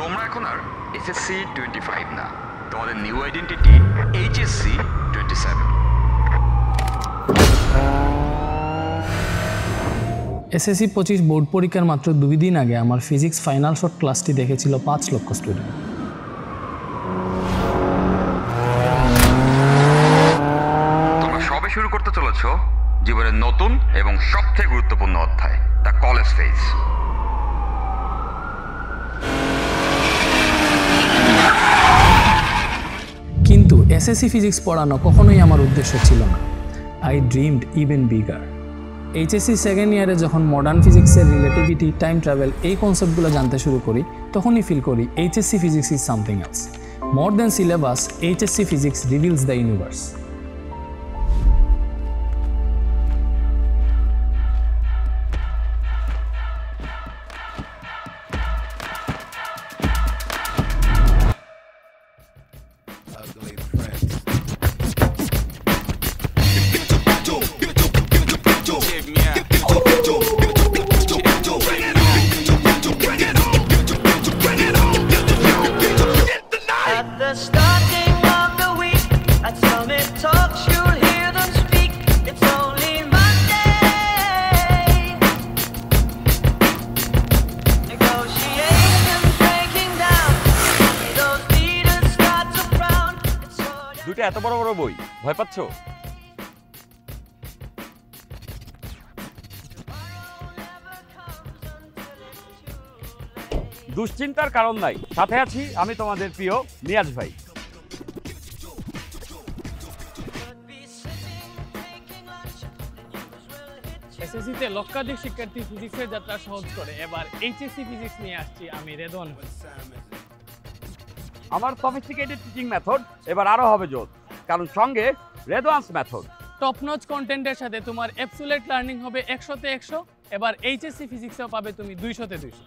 তোমরা এখন আর এসএসসি 25 না, তোমাদের new identity HSC 27। SSC 25 board পরীক্ষার মাত্র 2 দিন আগে আমার ফিজিক্স ফাইনাল শর্ট ক্লাসটি দেখেছিল 5 লক্ষ স্টুডেন্ট। তোমরা সবে শুরু করতে চলেছ জীবনের নতুন এবং সবথেকে গুরুত্বপূর্ণ অধ্যায়, দ্য কলেজ ফেজ। কিন্তু এসএসসি ফিজিক্স পড়ানো কখনোই আমার উদ্দেশ্য ছিল না। I dreamed even bigger. HSC second ইয়ারে যখন মডার্ন ফিজিক্সের রিলেটিভিটি, টাইম ট্রাভেল এই কনসেপ্টগুলো জানতে শুরু করি, তখনই ফিল করি HSC physics is something else. More than syllabus, HSC physics reveals the universe. দুটো এত বড় বড় বই, ভয় পাচ্ছ? দুশ্চিন্তার কারণ নাই, সাথে আছি আমি তোমাদের প্রিয় নিয়াজ ভাই। এসএসসিতে লক্ষাধিক শিক্ষার্থী ফিজিক্সের যাত্রা সহজ করে এবার এইচএসসি ফিজিক্স নিয়ে আসছি আমি রেদওয়ান। আমার সফিস্টিকেটেড টিচিং মেথড এবার আরো হবে জোর, কারণ সঙ্গে রেদওয়ানস মেথড। টপ নচ কন্টেন্টের সাথে তোমার অ্যাবসোলিউট লার্নিং হবে 100-তে 100। এবার এইচএসসি ফিজিক্সেও পাবে তুমি 200-তে 200।